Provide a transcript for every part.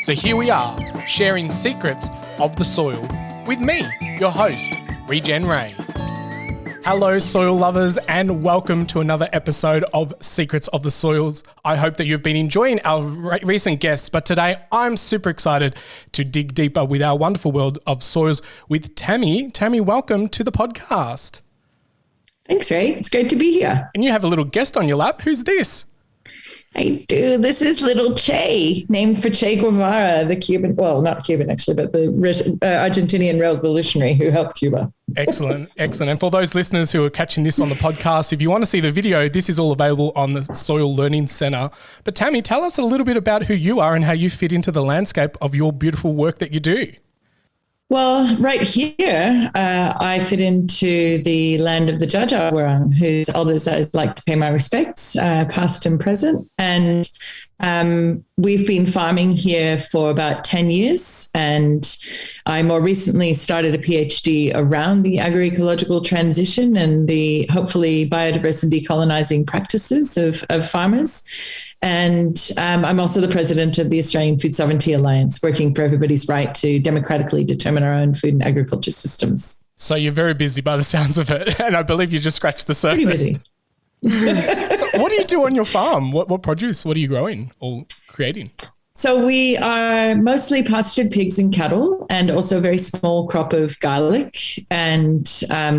So here we are, sharing secrets of the soil with me, your host, Regenerative. Hello, soil lovers, and welcome to another episode of Secrets of the Soils. I hope that you've been enjoying our recent guests, but today I'm super excited to dig deeper with our wonderful world of soils with Tammi. Tammi, welcome to the podcast. Thanks, Ray. It's great to be here. And you have a little guest on your lap. Who's this? I do. This is little Che, named for Che Guevara, the Cuban, well, not Cuban actually, but the Argentinian revolutionary who helped Cuba. Excellent. And for those listeners who are catching this on the podcast, if you want to see the video, this is all available on the Soil Learning Centre. But Tammi, tell us a little bit about who you are and how you fit into the landscape of your beautiful work that you do. Well, right here, I fit into the land of the Dja Dja Wurrung, whose elders I'd like to pay my respects, past and present. And we've been farming here for about 10 years. And I more recently started a PhD around the agroecological transition and the hopefully biodiversity decolonizing practices of farmers. And I'm also the president of the Australian Food Sovereignty Alliance, working for everybody's right to democratically determine our own food and agriculture systems. So you're very busy by the sounds of it. And I believe you just scratched the surface. Pretty busy. So what do you do on your farm? What produce? What are you growing or creating? So we are mostly pastured pigs and cattle, and also a very small crop of garlic. And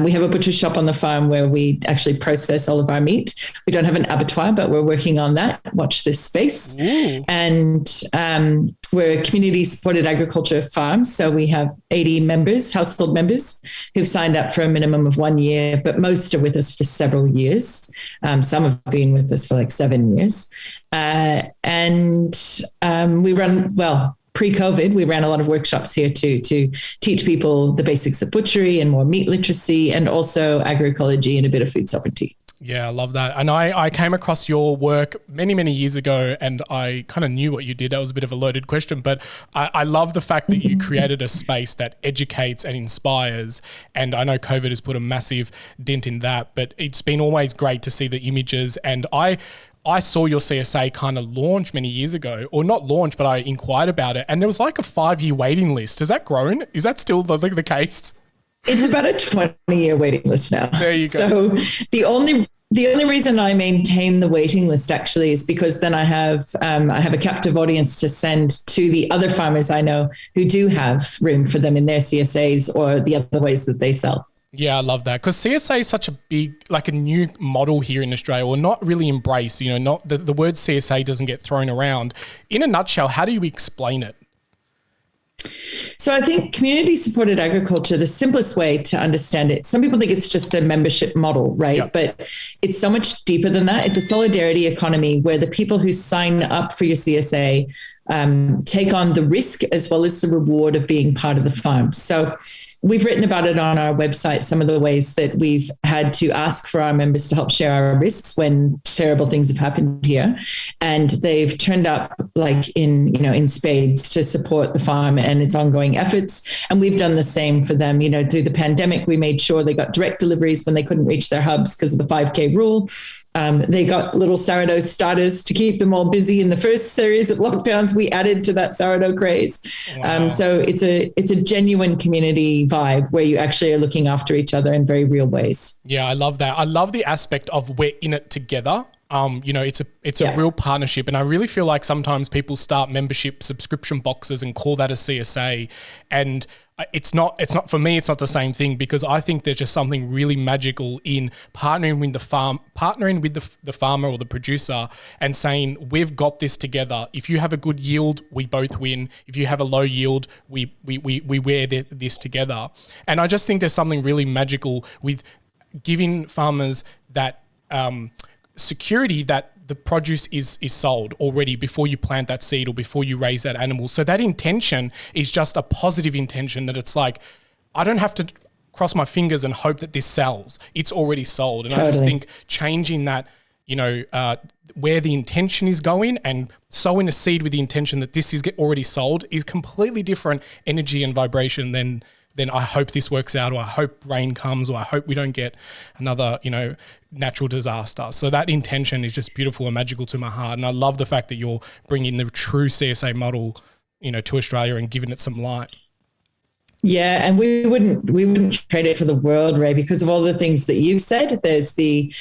we have a butcher shop on the farm where we actually process all of our meat. We don't have an abattoir, but we're working on that. Watch this space. Ooh. And we're a community-supported agriculture farm. So we have 80 members, household members, who've signed up for a minimum of 1 year, but most are with us for several years. Some have been with us for like 7 years. We run, well, pre-COVID, we ran a lot of workshops here to teach people the basics of butchery and more meat literacy, and also agroecology and a bit of food sovereignty. Yeah, I love that. And I came across your work many, many years ago, and I kind of knew what you did. That was a bit of a loaded question, but I love the fact that you created a space that educates and inspires. And I know COVID has put a massive dent in that, but it's been always great to see the images. And I saw your CSA kind of launch many years ago, or not launch, but I inquired about it. And there was like a 5-year waiting list. Has that grown? Is that still the case? It's about a 20-year waiting list now. There you go. So the only reason I maintain the waiting list actually is because then I have a captive audience to send to the other farmers I know who do have room for them in their CSAs or the other ways that they sell. Yeah, I love that, because CSA is such a big, like a new model here in Australia, or not really embraced, not the word CSA doesn't get thrown around. In a nutshell, how do you explain it? So I think community supported agriculture, the simplest way to understand it, some people think it's just a membership model, right? Yep. But it's so much deeper than that. It's a solidarity economy where the people who sign up for your CSA take on the risk as well as the reward of being part of the farm. So we've written about it on our website, some of the ways that we've had to ask for our members to help share our risks when terrible things have happened here. And they've turned up like in spades to support the farm and its ongoing efforts. And we've done the same for them. Through the pandemic, we made sure they got direct deliveries when they couldn't reach their hubs because of the 5K rule. They got little sourdough starters to keep them all busy in the first series of lockdowns. We added to that sourdough craze. Wow. So it's a genuine community vibe where you actually are looking after each other in very real ways. Yeah, I love that. I love the aspect of we're in it together. It's a real partnership, and I really feel like sometimes people start membership subscription boxes and call that a CSA, and it's not for me. It's not the same thing, because I think there's just something really magical in partnering with the farmer or the producer and saying, we've got this together. If you have a good yield, we both win. If you have a low yield, we wear this together. And I just think there's something really magical with giving farmers that security that the produce is sold already before you plant that seed or before you raise that animal. So that intention is just a positive intention, that it's like, I don't have to cross my fingers and hope that this sells. It's already sold. And totally. I just think changing that, where the intention is going and sowing a seed with the intention that this is already sold is completely different energy and vibration than I hope this works out, or I hope rain comes, or I hope we don't get another, natural disaster. So that intention is just beautiful and magical to my heart. And I love the fact that you're bringing the true CSA model to Australia and given it some light. Yeah, and we wouldn't trade it for the world, Ray, because of all the things that you've said. There's the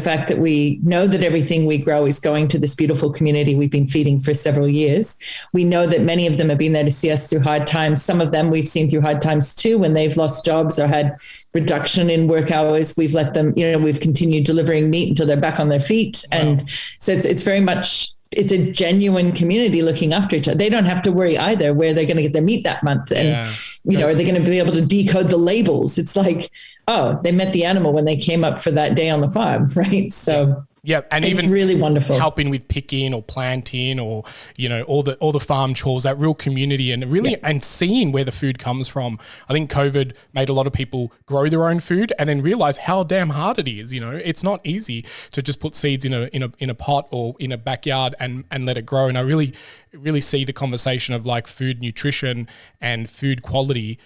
fact that we know that everything we grow is going to this beautiful community we've been feeding for several years. We know that many of them have been there to see us through hard times. Some of them we've seen through hard times too, when they've lost jobs or had reduction in work hours. We've let them, we've continued delivering meat until they're back on their feet. Wow. And so it's very much, it's a genuine community looking after each other. They don't have to worry either where they're going to get their meat that month. And, are they going to be able to decode the labels? It's like, oh, they met the animal when they came up for that day on the farm, right? So yeah, and it's even really wonderful. Helping with picking or planting or, all the farm chores, that real community and really and seeing where the food comes from. I think COVID made a lot of people grow their own food and then realize how damn hard it is. It's not easy to just put seeds in a pot or in a backyard and let it grow. And I really see the conversation of like food nutrition and food quality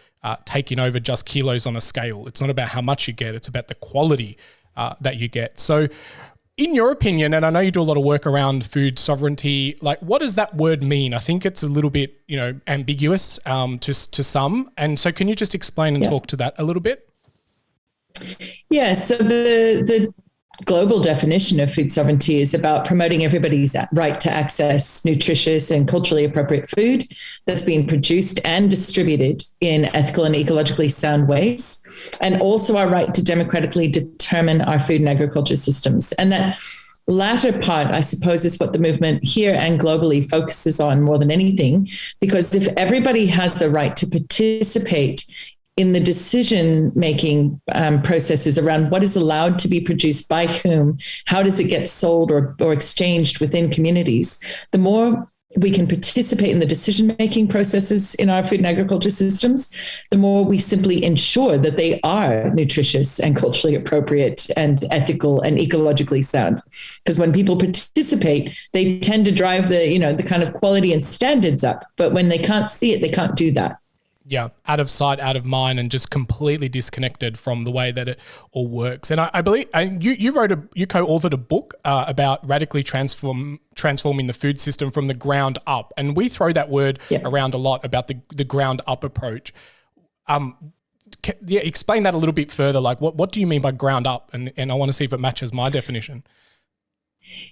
taking over just kilos on a scale. It's not about how much you get, it's about the quality that you get. So in your opinion, and I know you do a lot of work around food sovereignty, like what does that word mean? I think it's a little bit, ambiguous to some. And so can you just explain and talk to that a little bit? Yeah, so the global definition of food sovereignty is about promoting everybody's right to access nutritious and culturally appropriate food that's being produced and distributed in ethical and ecologically sound ways, and also our right to democratically determine our food and agriculture systems. And that latter part, I suppose, is what the movement here and globally focuses on more than anything, because if everybody has the right to participate in the decision-making processes around what is allowed to be produced by whom, how does it get sold or exchanged within communities, the more we can participate in the decision-making processes in our food and agriculture systems, the more we simply ensure that they are nutritious and culturally appropriate and ethical and ecologically sound. Because when people participate, they tend to drive the kind of quality and standards up. But when they can't see it, they can't do that. Yeah, out of sight, out of mind, and just completely disconnected from the way that it all works. And I believe you co-authored a book about radically transforming the food system from the ground up. And we throw that word around a lot about the ground up approach. Explain that a little bit further. Like, what do you mean by ground up? And I want to see if it matches my definition.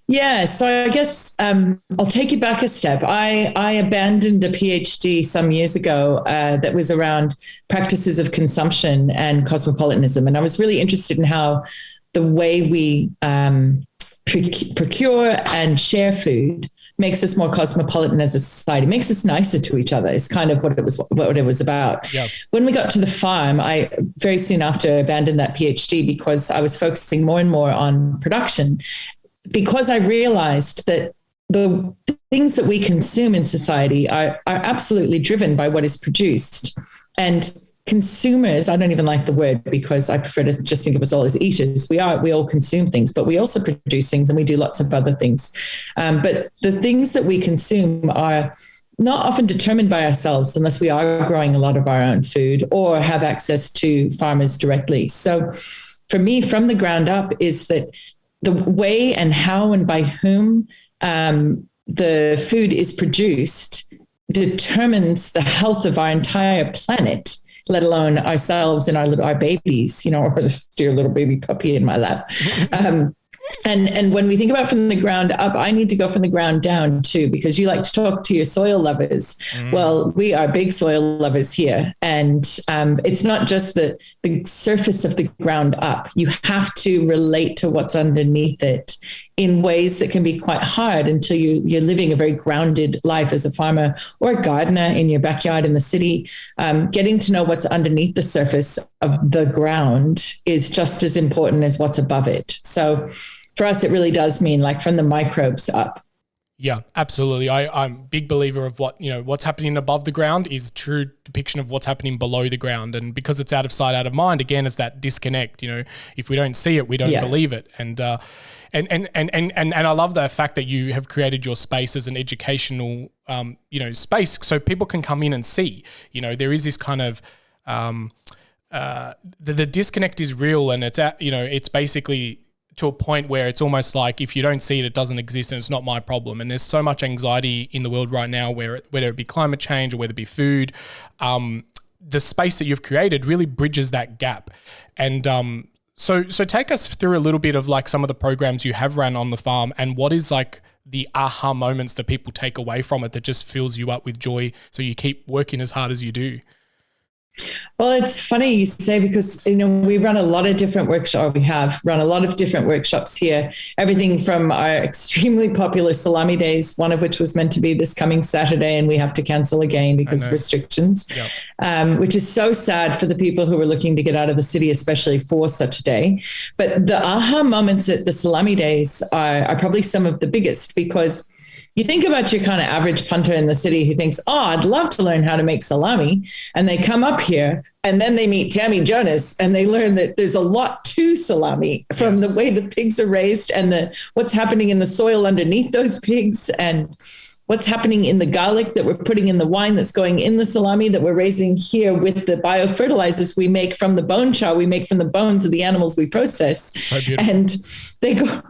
Yeah, so I guess I'll take you back a step. I abandoned a PhD some years ago that was around practices of consumption and cosmopolitanism. And I was really interested in how the way we procure and share food makes us more cosmopolitan as a society, makes us nicer to each other is kind of what it was about. Yeah. When we got to the farm, I very soon after abandoned that PhD because I was focusing more and more on production, because I realized that the things that we consume in society are absolutely driven by what is produced. And consumers, I don't even like the word because I prefer to just think of us all as eaters. We all consume things, but we also produce things and we do lots of other things. But the things that we consume are not often determined by ourselves unless we are growing a lot of our own food or have access to farmers directly. So for me, from the ground up is that the way and how and by whom the food is produced determines the health of our entire planet, let alone ourselves and our babies, or this dear little baby puppy in my lap. And when we think about from the ground up, I need to go from the ground down too, because you like to talk to your soil lovers. Well, we are big soil lovers here. And it's not just the surface of the ground up. You have to relate to what's underneath it in ways that can be quite hard until you're living a very grounded life as a farmer or a gardener in your backyard in the city. Getting to know what's underneath the surface of the ground is just as important as what's above it. So for us, it really does mean like from the microbes up. Yeah, absolutely. I'm a big believer of what's happening above the ground is true depiction of what's happening below the ground. And because it's out of sight, out of mind, again, it's that disconnect. If we don't see it, we don't believe it. And I love the fact that you have created your space as an educational, space so people can come in and see. There is this kind of the disconnect is real, and it's basically to a point where it's almost like if you don't see it, it doesn't exist and it's not my problem. And there's so much anxiety in the world right now, whether it be climate change or whether it be food, the space that you've created really bridges that gap. And so take us through a little bit of like some of the programs you have run on the farm, and what is like the aha moments that people take away from it that just fills you up with joy so you keep working as hard as you do. Well, it's funny you say, because, we run a lot of different workshops. We have run a lot of different workshops here, everything from our extremely popular salami days, one of which was meant to be this coming Saturday, and we have to cancel again because of restrictions, which is so sad for the people who are looking to get out of the city, especially for such a day. But the aha moments at the salami days are probably some of the biggest, because you think about your kind of average punter in the city who thinks, oh, I'd love to learn how to make salami. And they come up here and then they meet Tammi Jonas and they learn that there's a lot to salami, from the way the pigs are raised and what's happening in the soil underneath those pigs, and what's happening in the garlic that we're putting in the wine that's going in the salami that we're raising here with the biofertilizers we make from the bone char we make from the bones of the animals we process. So beautiful. And they go,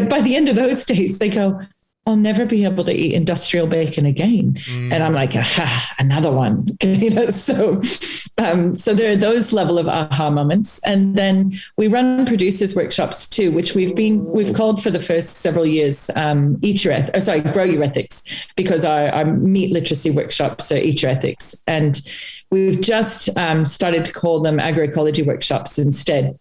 by the end of those days, they go, I'll never be able to eat industrial bacon again. And I'm like, aha, another one. So there are those level of aha moments. And then we run producers workshops too, which we've called for the first several years, Grow Your Ethics, because our meat literacy workshops are Eat Your Ethics. And we've just started to call them agroecology workshops instead,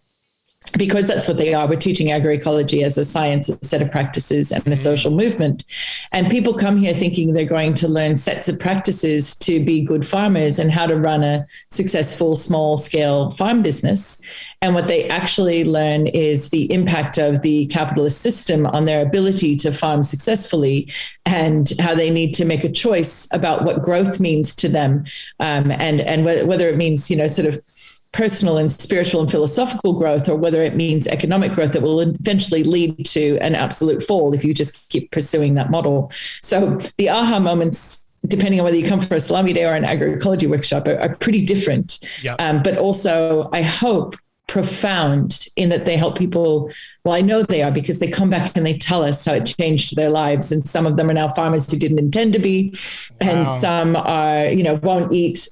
because that's what they are. We're teaching agroecology as a science, a set of practices, and a social movement. And people come here thinking they're going to learn sets of practices to be good farmers and how to run a successful small scale farm business. And what they actually learn is the impact of the capitalist system on their ability to farm successfully, and how they need to make a choice about what growth means to them, and whether it means, sort of personal and spiritual and philosophical growth, or whether it means economic growth that will eventually lead to an absolute fall if you just keep pursuing that model. So the aha moments, depending on whether you come for a salami day or an agroecology workshop, are pretty different. Yep. But also, I hope, profound in that they help people. Well, I know they are, because they come back and they tell us how it changed their lives. And some of them are now farmers who didn't intend to be. Wow. And some are, won't eat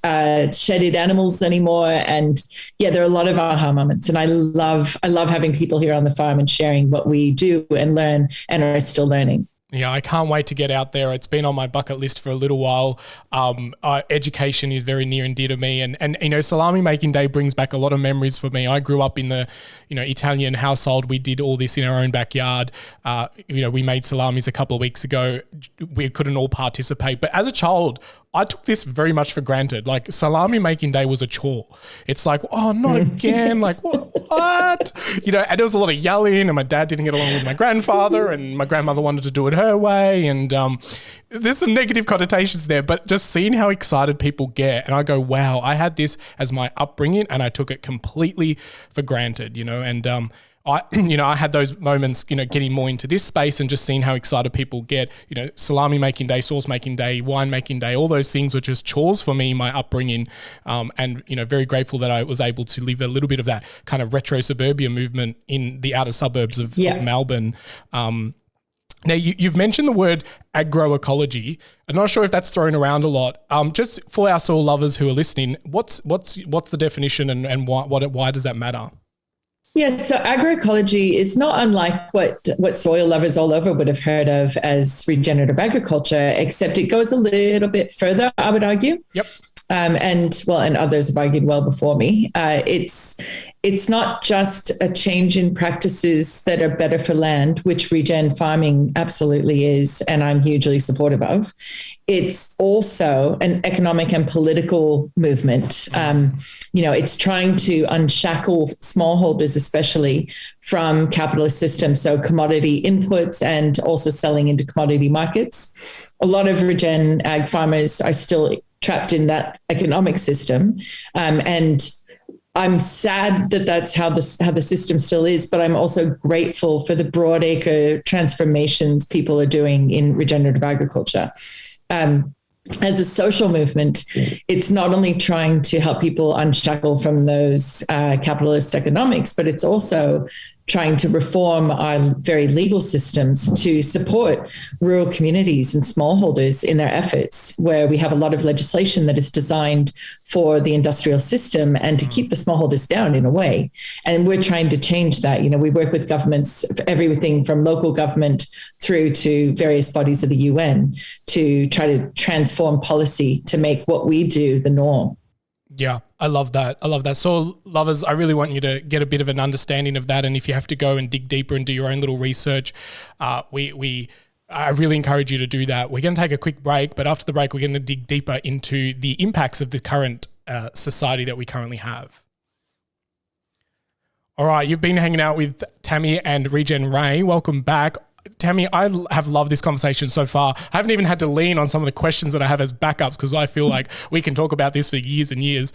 shedded animals anymore. And there are a lot of aha moments. And I love having people here on the farm and sharing what we do and learn and are still learning. Yeah, I can't wait to get out there. It's been on my bucket list for a little while. Education is very near and dear to me. And salami making day brings back a lot of memories for me. I grew up in the, Italian household. We did all this in our own backyard. We made salamis a couple of weeks ago. We couldn't all participate. But as a child, I took this very much for granted. Like, salami making day was a chore. It's like, oh, not again. Like, what? And there was a lot of yelling, and my dad didn't get along with my grandfather, and my grandmother wanted to do it her way. And there's some negative connotations there, but just seeing how excited people get. And I go, wow, I had this as my upbringing and I took it completely for granted, and I had those moments, getting more into this space and just seeing how excited people get, salami making day, sauce making day, wine making day, all those things were just chores for me, my upbringing. And very grateful that I was able to live a little bit of that kind of retro suburbia movement in the outer suburbs of Melbourne. Now, you've mentioned the word agroecology. I'm not sure if that's thrown around a lot. Just for our soil lovers who are listening, what's the definition and why does that matter? Yes, so agroecology is not unlike what soil lovers all over would have heard of as regenerative agriculture, except it goes a little bit further, I would argue. Yep. And others have argued well before me. It's not just a change in practices that are better for land, which regen farming absolutely is, and I'm hugely supportive of. It's also an economic and political movement. It's trying to unshackle smallholders, especially from capitalist systems, so commodity inputs and also selling into commodity markets. A lot of regen ag farmers are still trapped in that economic system. And I'm sad that that's how the system still is, but I'm also grateful for the broad acre transformations people are doing in regenerative agriculture. As a social movement, it's not only trying to help people unshackle from those capitalist economics, but it's also trying to reform our very legal systems to support rural communities and smallholders in their efforts, where we have a lot of legislation that is designed for the industrial system and to keep the smallholders down in a way. And we're trying to change that. We work with governments, everything from local government through to various bodies of the UN, to try to transform policy to make what we do the norm. Yeah, I love that. So lovers, I really want you to get a bit of an understanding of that. And if you have to go and dig deeper and do your own little research, I really encourage you to do that. We're going to take a quick break, but after the break, we're going to dig deeper into the impacts of the current society that we currently have. All right, you've been hanging out with Tammi and Regen Ray. Welcome back. Tammi, I have loved this conversation so far. I haven't even had to lean on some of the questions that I have as backups because I feel like we can talk about this for years and years.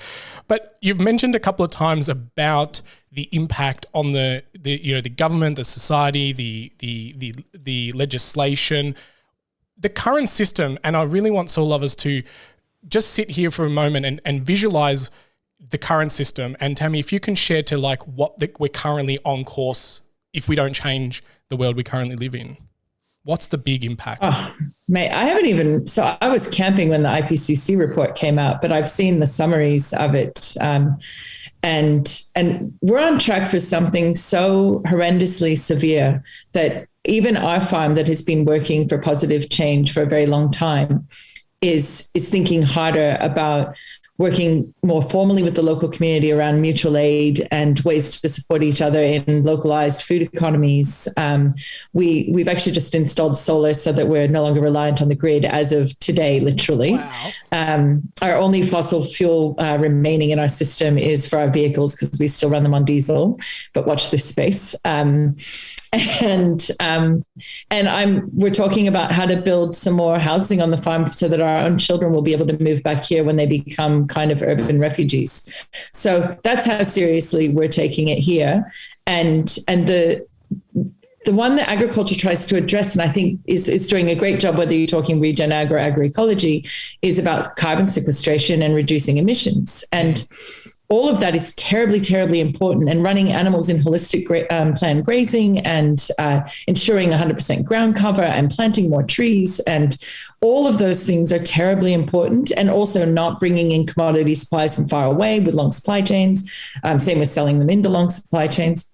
But you've mentioned a couple of times about the impact on the government, the society, the legislation, the current system. And I really want soil lovers to just sit here for a moment and visualize the current system. And Tammi, if you can share to we're currently on course if we don't change the world we currently live in. What's the big impact? Oh, mate, so I was camping when the IPCC report came out, but I've seen the summaries of it. And we're on track for something so horrendously severe that even our farm that has been working for positive change for a very long time is thinking harder about working more formally with the local community around mutual aid and ways to support each other in localized food economies. We've actually just installed solar so that we're no longer reliant on the grid as of today, literally. Wow. Our only fossil fuel remaining in our system is for our vehicles because we still run them on diesel, but watch this space. We're talking about how to build some more housing on the farm so that our own children will be able to move back here when they become kind of urban refugees. So that's how seriously we're taking it here. And the one that agriculture tries to address, and I think is doing a great job, whether you're talking regen ag or agroecology, is about carbon sequestration and reducing emissions. And all of that is terribly, terribly important. And running animals in holistic planned grazing and ensuring 100% ground cover and planting more trees. And all of those things are terribly important. And also not bringing in commodity supplies from far away with long supply chains. Same with selling them into long supply chains.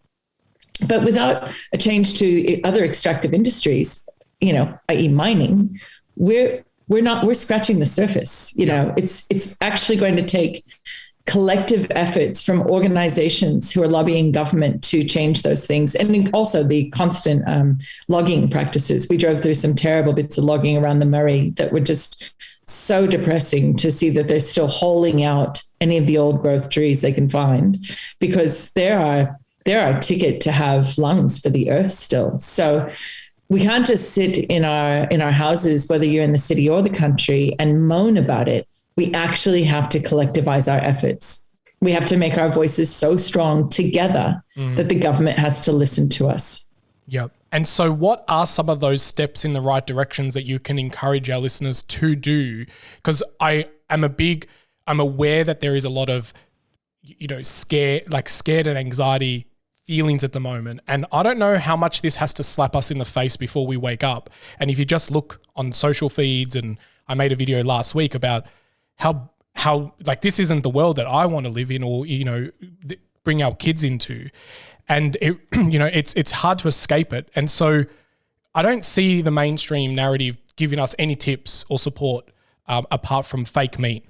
But without a change to other extractive industries, i.e. mining, we're scratching the surface. It's actually going to take collective efforts from organizations who are lobbying government to change those things. And also the constant logging practices. We drove through some terrible bits of logging around the Murray that were just so depressing to see that they're still holding out any of the old growth trees they can find, because they're our ticket to have lungs for the earth still. So we can't just sit in our houses, whether you're in the city or the country, and moan about it. We actually have to collectivize our efforts. We have to make our voices so strong together that the government has to listen to us. Yep. And so what are some of those steps in the right directions that you can encourage our listeners to do? Because I'm aware that there is a lot of, scared and anxiety feelings at the moment. And I don't know how much this has to slap us in the face before we wake up. And if you just look on social feeds, and I made a video last week about how this isn't the world that I want to live in or, bring our kids into. And it's hard to escape it. And so I don't see the mainstream narrative giving us any tips or support apart from fake meat.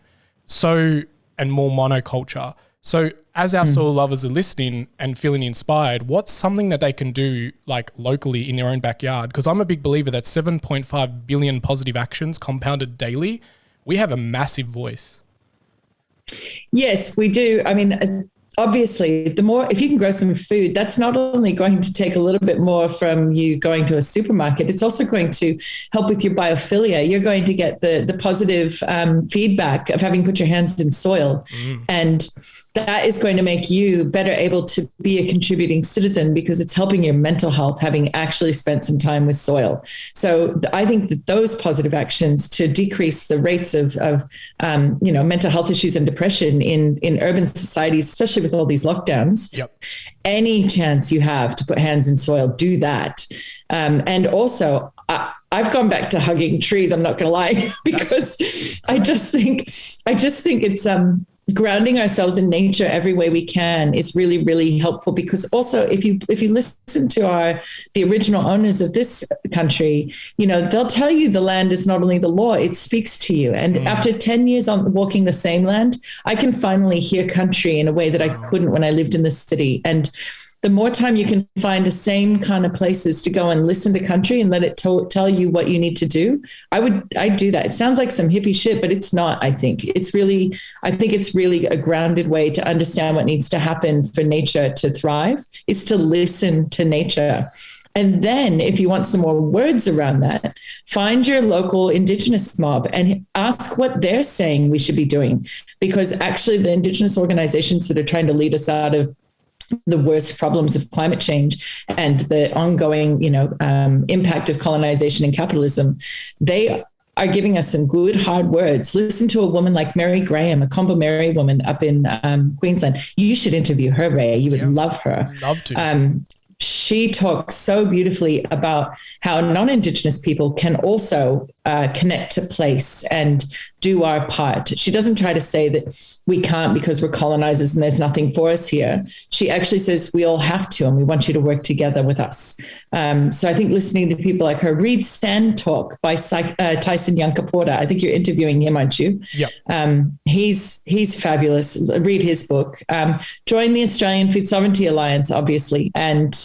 And more monoculture. So as our soil lovers are listening and feeling inspired, what's something that they can do locally in their own backyard? Because I'm a big believer that 7.5 billion positive actions compounded daily, we have a massive voice. Yes, we do. I mean, obviously, if you can grow some food, that's not only going to take a little bit more from you going to a supermarket, it's also going to help with your biophilia. You're going to get the positive feedback of having put your hands in soil. And that is going to make you better able to be a contributing citizen because it's helping your mental health, having actually spent some time with soil. So I think that those positive actions to decrease the rates of mental health issues and depression in urban societies, especially with all these lockdowns, any chance you have to put hands in soil, do that. And also, I've gone back to hugging trees. I'm not going to lie, because I just think it's grounding ourselves in nature every way we can is really, really helpful. Because also, if you listen to the original owners of this country, they'll tell you the land is not only the law, it speaks to you. And after 10 years on walking the same land, I can finally hear country in a way that I couldn't when I lived in the city. And the more time you can find the same kind of places to go and listen to country and let it tell you what you need to do, I'd do that. It sounds like some hippie shit, but it's not. I think it's really a grounded way to understand what needs to happen for nature to thrive, is to listen to nature. And then if you want some more words around that, find your local Indigenous mob and ask what they're saying we should be doing. Because actually the Indigenous organizations that are trying to lead us out of the worst problems of climate change and the ongoing, impact of colonization and capitalism, they are giving us some good, hard words. Listen to a woman like Mary Graham, a Kombumerri woman up in Queensland. You should interview her, Ray. You would love her. Love to. She talks so beautifully about how non-Indigenous people can also connect to place and do our part. She doesn't try to say that we can't because we're colonizers and there's nothing for us here. She actually says we all have to, and we want you to work together with us. So I think listening to people like her, read Sand Talk by Tyson Yunkaporta. I think you're interviewing him, aren't you? Yeah. He's fabulous. Read his book. Join the Australian Food Sovereignty Alliance, obviously, and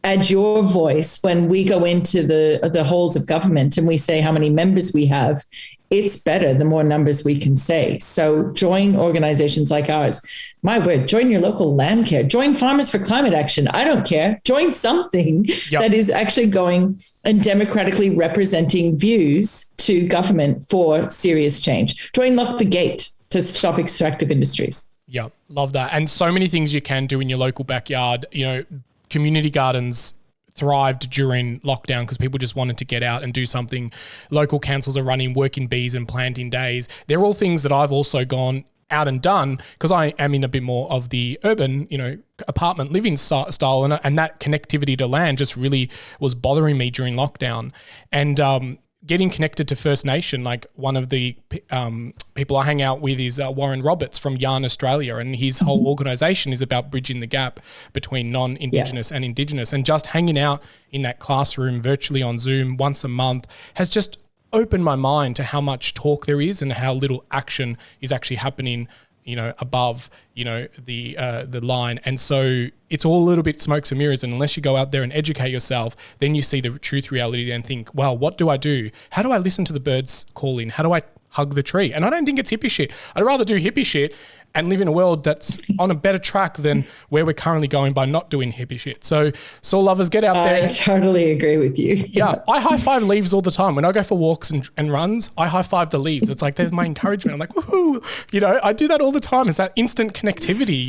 add your voice when we go into the halls of government and we say how many members we have. It's better the more numbers we can say. So join organizations like ours. My word, join your local land care. Join Farmers for Climate Action. I don't care. Join something that is actually going and democratically representing views to government for serious change. Join Lock the Gate to stop extractive industries. Yeah, love that. And so many things you can do in your local backyard. Community gardens thrived during lockdown because people just wanted to get out and do something. Local councils are running working bees and planting days. They're all things that I've also gone out and done because I am in a bit more of the urban, apartment living style. And that connectivity to land just really was bothering me during lockdown. And getting connected to First Nation, like one of the people I hang out with is Warren Roberts from Yarn Australia, and his whole organisation is about bridging the gap between non-Indigenous and Indigenous, and just hanging out in that classroom virtually on Zoom once a month has just opened my mind to how much talk there is and how little action is actually happening above, the line. And so it's all a little bit smokes and mirrors. And unless you go out there and educate yourself, then you see the truth reality and think, well, what do I do? How do I listen to the birds calling? How do I hug the tree? And I don't think it's hippie shit. I'd rather do hippie shit and live in a world that's on a better track than where we're currently going by not doing hippie shit. So soil lovers, get out there. I totally agree with you. Yeah. I high five leaves all the time. When I go for walks and runs, I high five the leaves. It's like, there's my encouragement. I'm like, woohoo. I do that all the time. It's that instant connectivity,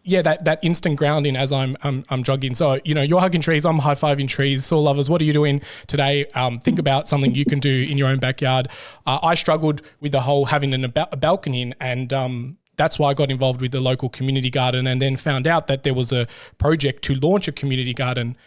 Yeah. That instant grounding as I'm jogging. So, you're hugging trees, I'm high-fiving trees. Soil lovers, what are you doing today? Think about something you can do in your own backyard. I struggled with the whole having a balcony, and that's why I got involved with the local community garden, and then found out that there was a project to launch a community garden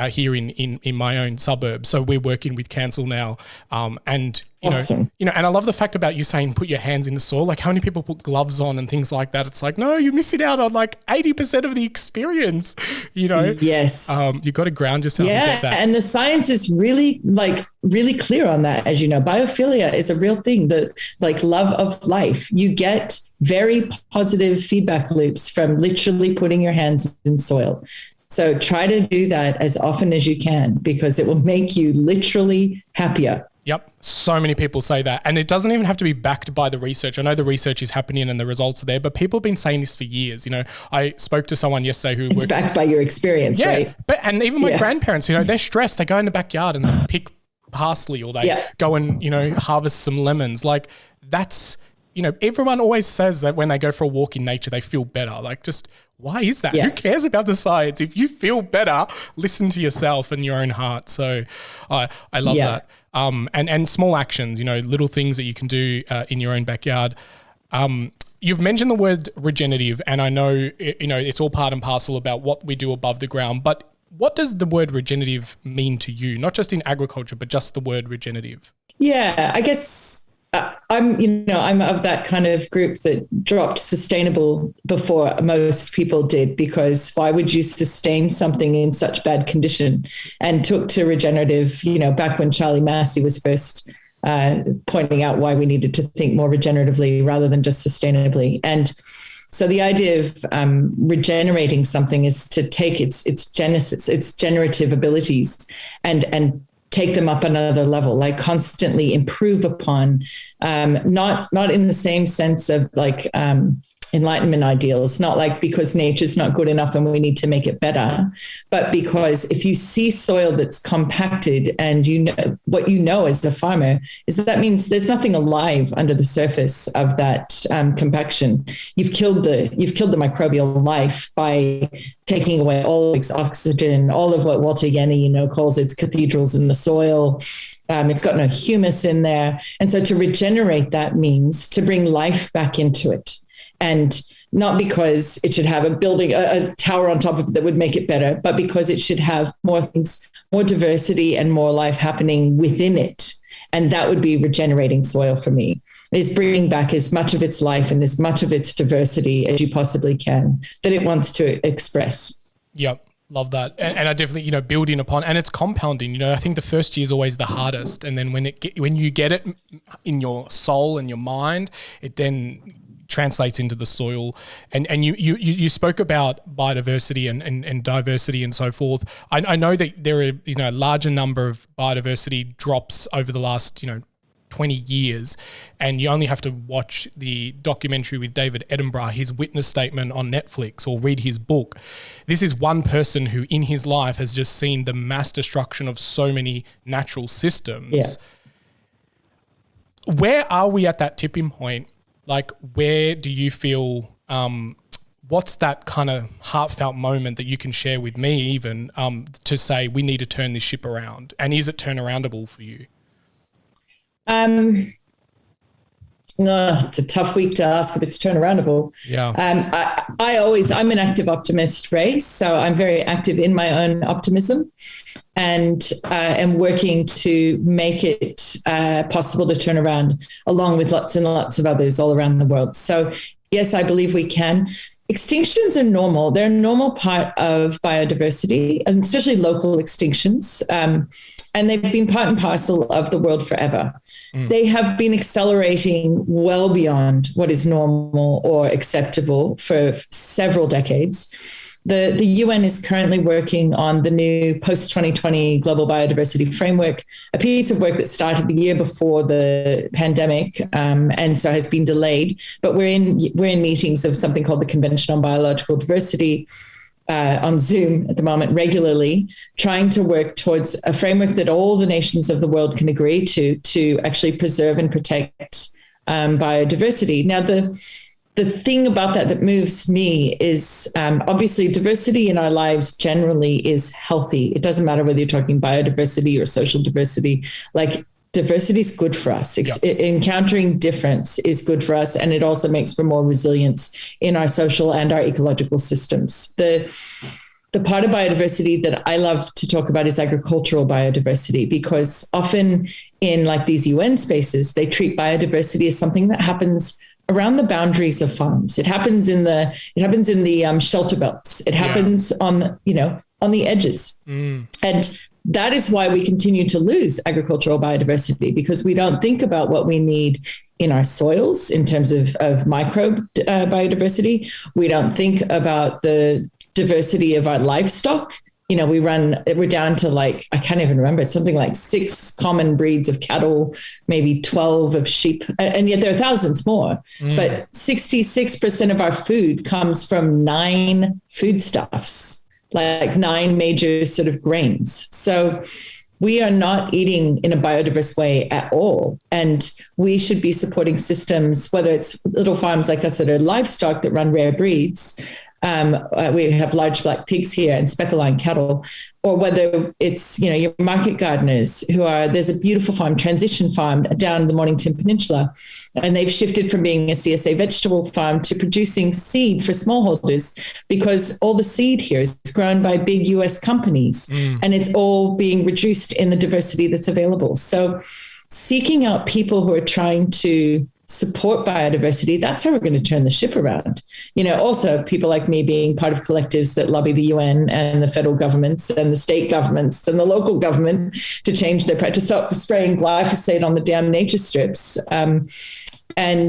here in my own suburb. So we're working with council now, and awesome. And I love the fact about you saying put your hands in the soil. Like, how many people put gloves on and things like that? It's like, no, you're missing out on like 80% of the experience. Yes, you got to ground yourself. And get that. And the science is really clear on that. As you know, biophilia is a real thing. The love of life. You get very positive feedback loops from literally putting your hands in soil. So try to do that as often as you can, because it will make you literally happier. Yep. So many people say that. And it doesn't even have to be backed by the research. I know the research is happening and the results are there, but people have been saying this for years. I spoke to someone yesterday who works backed by your experience, right? And even my grandparents, they're stressed. They go in the backyard and they pick parsley, or they go and, harvest some lemons. Like, that's everyone always says that when they go for a walk in nature, they feel better. Like, just why is that? Yeah. Who cares about the science? If you feel better, listen to yourself and your own heart. So I love that. And small actions, little things that you can do in your own backyard. You've mentioned the word regenerative, and I know, it's all part and parcel about what we do above the ground, but what does the word regenerative mean to you? Not just in agriculture, but just the word regenerative. Yeah, I guess I'm of that kind of group that dropped sustainable before most people did, because why would you sustain something in such bad condition, and took to regenerative, back when Charlie Massey was first pointing out why we needed to think more regeneratively rather than just sustainably. And so the idea of regenerating something is to take its genesis, its generative abilities, and take them up another level, like constantly improve upon, not in the same sense of like Enlightenment ideals, not like because nature's not good enough and we need to make it better, but because if you see soil that's compacted, and what as a farmer is that means there's nothing alive under the surface of that compaction. You've killed the microbial life by taking away all of its oxygen, all of what Walter Yeni, calls its cathedrals in the soil. It's got no humus in there. And so to regenerate that means to bring life back into it. And not because it should have a tower on top of it that would make it better, but because it should have more things, more diversity and more life happening within it. And that would be regenerating soil for me, is bringing back as much of its life and as much of its diversity as you possibly can that it wants to express. Yep. Love that. And I definitely, building upon, and it's compounding. I think the first year is always the hardest. And then when you get it in your soul and your mind, it then translates into the soil. And you spoke about biodiversity and diversity and so forth. I know that there are, a larger number of biodiversity drops over the last, 20 years, and you only have to watch the documentary with David Attenborough, his witness statement on Netflix, or read his book. This is one person who in his life has just seen the mass destruction of so many natural systems. Yeah. Where are we at that tipping point? Like, where do you feel, what's that kind of heartfelt moment that you can share with me even to say we need to turn this ship around? And is it turnaroundable for you? It's a tough week to ask if it's turnaroundable. Yeah. I'm an active optimist, Ray. So I'm very active in my own optimism, and am working to make it possible to turn around, along with lots and lots of others all around the world. So yes, I believe we can. Extinctions are normal. They're a normal part of biodiversity, and especially local extinctions. And they've been part and parcel of the world forever. They have been accelerating well beyond what is normal or acceptable for several decades. The UN is currently working on the new post-2020 global biodiversity framework, a piece of work that started the year before the pandemic, and so has been delayed. But we're in meetings of something called the Convention on Biological Diversity on Zoom at the moment regularly, trying to work towards a framework that all the nations of the world can agree to actually preserve and protect biodiversity. Now, the thing about that moves me is obviously diversity in our lives generally is healthy. It doesn't matter whether you're talking biodiversity or social diversity. Like, diversity is good for us. Encountering difference is good for us. And it also makes for more resilience in our social and our ecological systems. The part of biodiversity that I love to talk about is agricultural biodiversity, because often in like these UN spaces, they treat biodiversity as something that happens around the boundaries of farms. It happens in the shelter belts. It happens on the edges. And that is why we continue to lose agricultural biodiversity, because we don't think about what we need in our soils in terms of microbe biodiversity. We don't think about the diversity of our livestock. We're down to like, I can't even remember, it's something like 6 common breeds of cattle, maybe 12 of sheep, and yet there are thousands more. But 66% of our food comes from 9 foodstuffs, like 9 major sort of grains. So we are not eating in a biodiverse way at all. And we should be supporting systems, whether it's little farms like us that are livestock that run rare breeds. We have large black pigs here and speckle-line cattle, or whether it's, your market gardeners there's a beautiful farm, transition farm down the Mornington Peninsula, and they've shifted from being a CSA vegetable farm to producing seed for smallholders, because all the seed here is grown by big US companies and it's all being reduced in the diversity that's available. So seeking out people who are trying to support biodiversity, that's how we're going to turn the ship around. Also people like me being part of collectives that lobby the UN and the federal governments and the state governments and the local government to change their practice, stop spraying glyphosate on the damn nature strips. And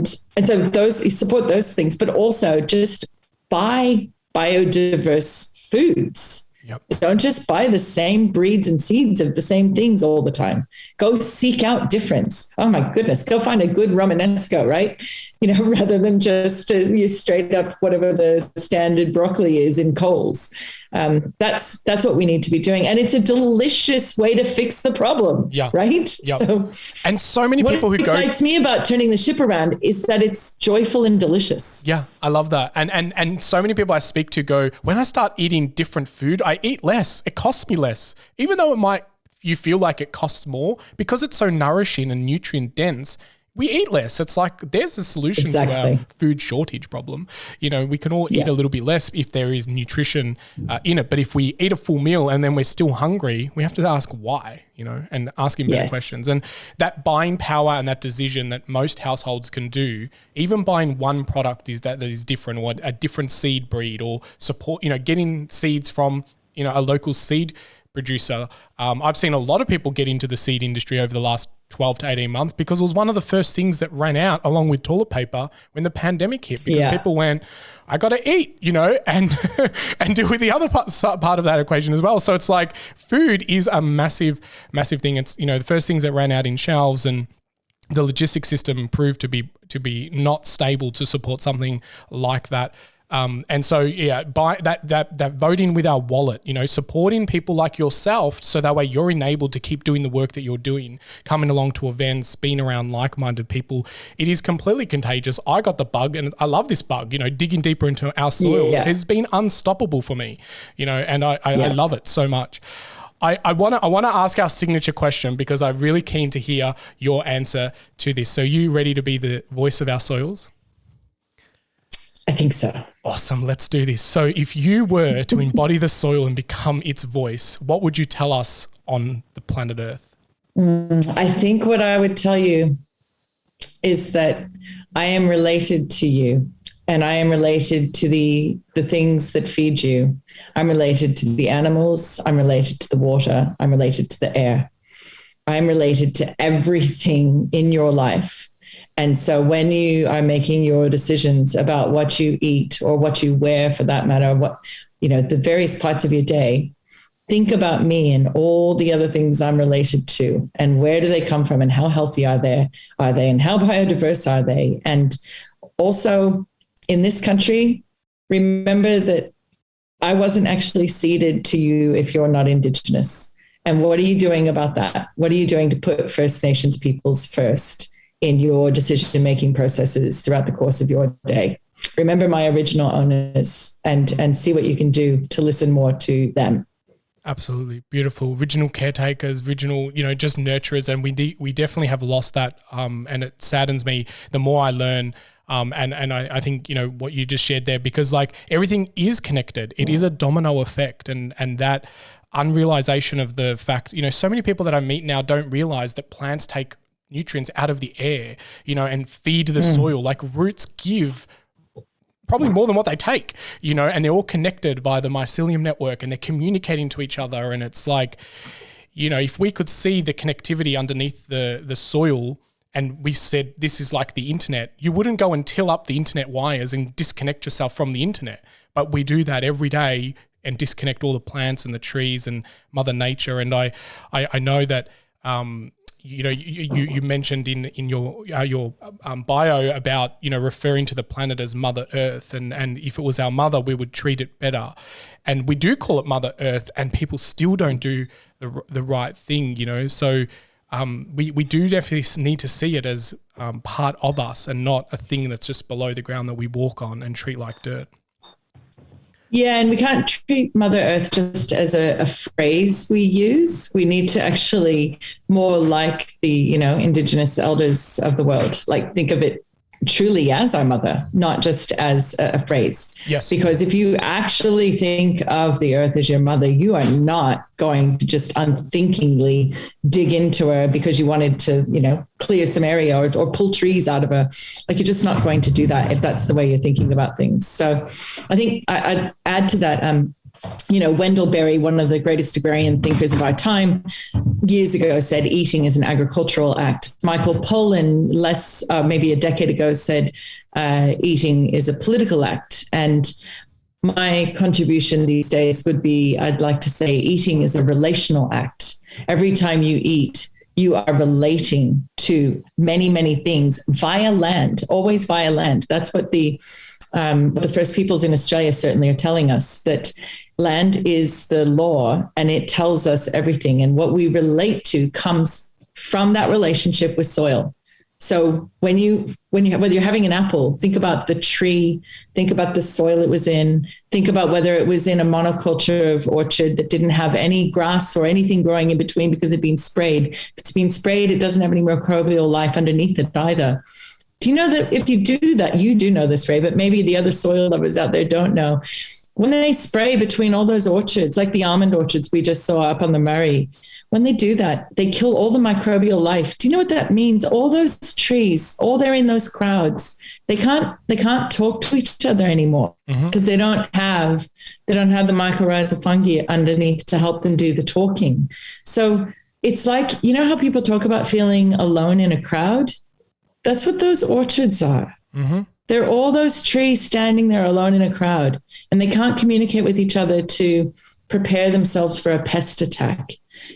so you support those things, but also just buy biodiverse foods. Yep. Don't just buy the same breeds and seeds of the same things all the time. Go seek out difference. Oh my goodness, go find a good Romanesco, right? Rather than just you straight up whatever the standard broccoli is in Coles. That's what we need to be doing, and it's a delicious way to fix the problem. Yeah. Right. Yep. And so many people who go. What excites me about turning the ship around is that it's joyful and delicious. Yeah, I love that. And so many people I speak to go, when I start eating different food, I eat less. It costs me less, even though you feel like it costs more, because it's so nourishing and nutrient dense. We eat less. It's like there's a solution to our food shortage problem. We can all eat a little bit less if there is nutrition in it. But if we eat a full meal and then we're still hungry, we have to ask why, and asking better questions. And that buying power and that decision that most households can do, even buying one product that is different, or a different seed breed, or support, getting seeds from, a local seed producer. I've seen a lot of people get into the seed industry over the last 12 to 18 months because it was one of the first things that ran out along with toilet paper when the pandemic hit, because people went, I got to eat, and and deal with the other part of that equation as well. So it's like food is a massive, massive thing. It's, the first things that ran out in shelves, and the logistics system proved to be not stable to support something like that. And so, by that voting with our wallet, supporting people like yourself, so that way you're enabled to keep doing the work that you're doing, coming along to events, being around like-minded people. It is completely contagious. I got the bug, and I love this bug, digging deeper into our soils has been unstoppable for me, and I love it so much. I want to ask our signature question, because I'm really keen to hear your answer to this. So you ready to be the voice of our soils? I think so. Awesome. Let's do this. So if you were to embody the soil and become its voice, what would you tell us on the planet Earth? I think what I would tell you is that I am related to you, and I am related to the things that feed you. I'm related to the animals. I'm related to the water. I'm related to the air. I'm related to everything in your life. And so when you are making your decisions about what you eat or what you wear, for that matter, the various parts of your day, think about me and all the other things I'm related to, and where do they come from, and how healthy are they, and how biodiverse are they? And also in this country, remember that I wasn't actually ceded to you if you're not Indigenous. And what are you doing about that? What are you doing to put First Nations peoples first in your decision-making processes throughout the course of your day? Remember my original owners, and see what you can do to listen more to them. Absolutely. Beautiful. Original caretakers, original, just nurturers. And we definitely have lost that. And it saddens me the more I learn. And I think, what you just shared there, because like everything is connected. It is a domino effect. And that unrealization of the fact, so many people that I meet now don't realize that plants take nutrients out of the air, and feed the soil. Like roots give probably more than what they take, and they're all connected by the mycelium network, and they're communicating to each other. And it's like, if we could see the connectivity underneath the soil, and we said, this is like the internet, you wouldn't go and till up the internet wires and disconnect yourself from the internet. But we do that every day and disconnect all the plants and the trees and Mother Nature. And I know that, you mentioned in your bio about, referring to the planet as Mother Earth, and if it was our mother, we would treat it better. And we do call it Mother Earth, and people still don't do the right thing, you know. So we do definitely need to see it as part of us and not a thing that's just below the ground that we walk on and treat like dirt. Yeah, and we can't treat Mother Earth just as a phrase we use. We need to actually more like the, you know, Indigenous elders of the world, like think of it truly as our mother, not just as a phrase. Yes. Because if you actually think of the earth as your mother, you are not going to just unthinkingly dig into her because you wanted to, you know, clear some area or pull trees out of her. Like, you're just not going to do that if that's the way you're thinking about things. So I think I'd add to that, you know, Wendell Berry, one of the greatest agrarian thinkers of our time, years ago said eating is an agricultural act. Michael Pollan, maybe a decade ago, said eating is a political act. And my contribution these days would be, I'd like to say eating is a relational act. Every time you eat, you are relating to many, many things via land, always via land. That's what the first peoples in Australia certainly are telling us, that land is the law and it tells us everything. And what we relate to comes from that relationship with soil. So whether you're having an apple, think about the tree, think about the soil it was in, think about whether it was in a monoculture of orchard that didn't have any grass or anything growing in between because it'd been sprayed. If it's been sprayed, it doesn't have any microbial life underneath it either. Do you know that if you do that, you do know this, Ray, but maybe the other soil lovers out there don't know. When they spray between all those orchards, like the almond orchards we just saw up on the Murray, when they do that, they kill all the microbial life. Do you know what that means? All those trees, all they're in those crowds, they can't talk to each other anymore because they don't have the mycorrhizal fungi underneath to help them do the talking. So it's like, you know how people talk about feeling alone in a crowd? That's what those orchards are. Mm-hmm. They're all those trees standing there alone in a crowd, and they can't communicate with each other to prepare themselves for a pest attack.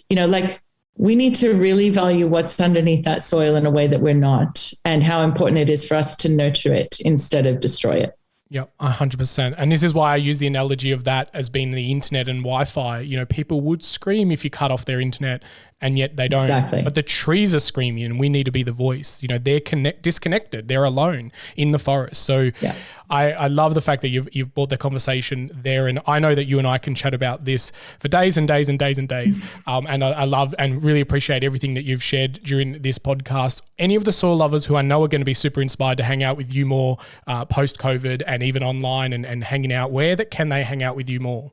You know, like, we need to really value what's underneath that soil in a way that we're not, and how important it is for us to nurture it instead of destroy it. Yep, 100%. And this is why I use the analogy of that as being the internet and Wi-Fi. You know, people would scream if you cut off their internet, and yet they don't. Exactly. But the trees are screaming, and we need to be the voice. You know, they're disconnected. They're alone in the forest. So yeah. I love the fact that you've brought the conversation there, and I know that you and I can chat about this for days and days and days and days. And I love and really appreciate everything that you've shared during this podcast. Any of the soil lovers who I know are going to be super inspired to hang out with you more post-COVID and even online and hanging out, where can they hang out with you more?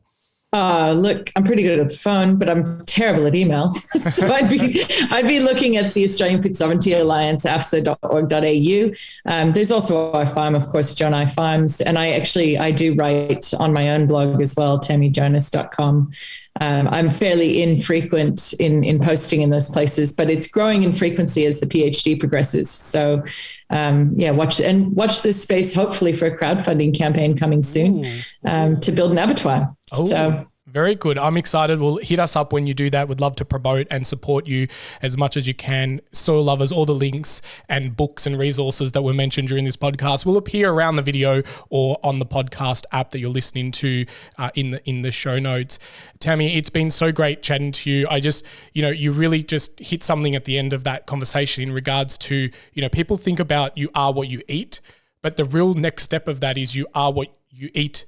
Look, I'm pretty good at the phone, but I'm terrible at email. So I'd be looking at the Australian Food Sovereignty Alliance, afsa.org.au. There's also our farm, of course, John I Farms. And I do write on my own blog as well, tammijonas.com. I'm fairly infrequent in posting in those places, but it's growing in frequency as the PhD progresses. So watch this space, hopefully for a crowdfunding campaign coming soon to build an abattoir. Oh. So very good. I'm excited. Well, hit us up when you do that. We'd love to promote and support you as much as you can. Soil lovers, all the links and books and resources that were mentioned during this podcast will appear around the video or on the podcast app that you're listening to in the show notes. Tammi, it's been so great chatting to you. I just, you really just hit something at the end of that conversation in regards to, people think about you are what you eat, but the real next step of that is you are what you ate.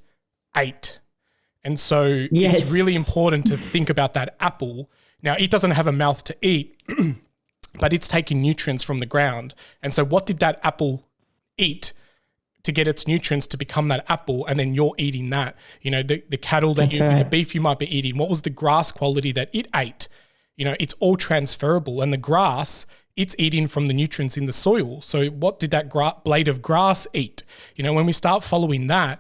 And so It's really important to think about that apple. Now, it doesn't have a mouth to eat, but it's taking nutrients from the ground. And so what did that apple eat to get its nutrients to become that apple? And then you're eating that. The cattle the beef you might be eating, what was the grass quality that it ate? It's all transferable. And the grass, it's eating from the nutrients in the soil. So what did that blade of grass eat? When we start following that,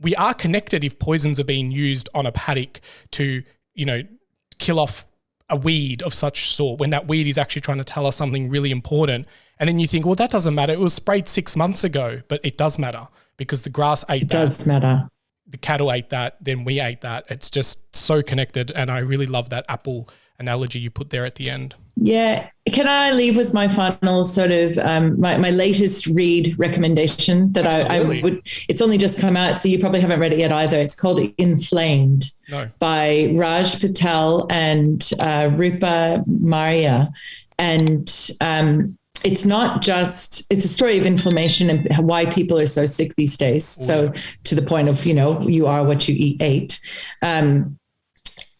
we are connected if poisons are being used on a paddock to, kill off a weed of such sort, when that weed is actually trying to tell us something really important. And then you think, well, that doesn't matter. It was sprayed 6 months ago, but it does matter because the grass ate that. It does matter. The cattle ate that, then we ate that. It's just so connected. And I really love that apple analogy you put there at the end. Yeah. Can I leave with my final sort of my latest read recommendation that I would, it's only just come out, so you probably haven't read it yet either. It's called Inflamed by Raj Patel and Rupa Maria. And it's not just, it's a story of inflammation and why people are so sick these days. So to the point of, you are what you ate.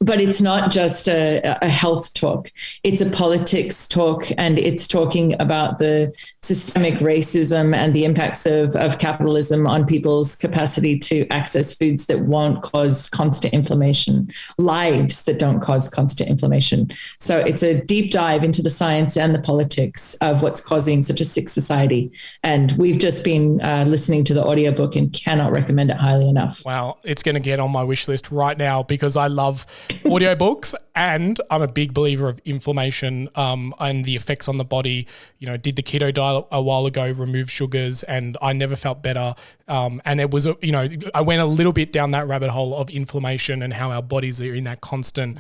But it's not just a health talk. It's a politics talk, and it's talking about the systemic racism and the impacts of capitalism on people's capacity to access foods that won't cause constant inflammation, lives that don't cause constant inflammation. So it's a deep dive into the science and the politics of what's causing such a sick society. And we've just been listening to the audiobook and cannot recommend it highly enough. Wow. It's going to get on my wish list right now because I love audiobooks, and I'm a big believer of inflammation and the effects on the body. Did the keto diet a while ago, removed sugars, and I never felt better. And it was, I went a little bit down that rabbit hole of inflammation and how our bodies are in that constant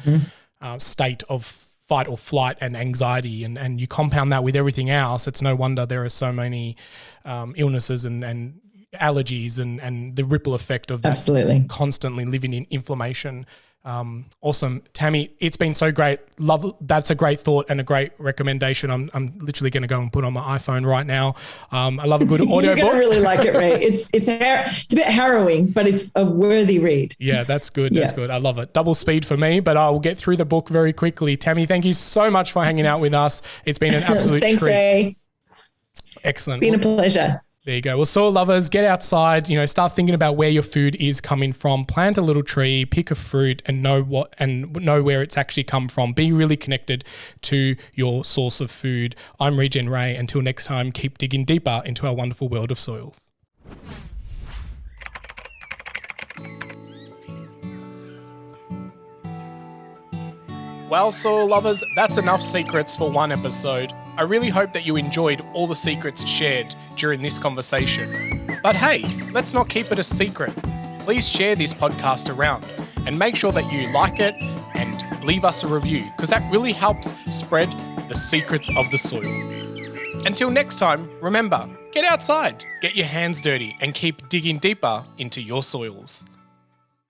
state of fight or flight and anxiety. And you compound that with everything else. It's no wonder there are so many illnesses and allergies and the ripple effect of that constantly living in inflammation. Awesome. Tammi, it's been so great. Love. That's a great thought and a great recommendation. I'm literally going to go and put on my iPhone right now. I love a good audiobook. You're going to really like it, Ray. It's a bit harrowing, but it's a worthy read. Yeah, that's good. That's good. I love it. Double speed for me, but I will get through the book very quickly. Tammi, thank you so much for hanging out with us. It's been an absolute Thanks, treat. Ray. Excellent. Been a pleasure. There you go. Well, soil lovers, get outside, start thinking about where your food is coming from. Plant a little tree, pick a fruit and know where it's actually come from. Be really connected to your source of food. I'm Regen Ray. Until next time, keep digging deeper into our wonderful world of soils. Well, soil lovers, that's enough secrets for one episode. I really hope that you enjoyed all the secrets shared during this conversation. But hey, let's not keep it a secret. Please share this podcast around and make sure that you like it and leave us a review, because that really helps spread the secrets of the soil. Until next time, remember, get outside, get your hands dirty, and keep digging deeper into your soils.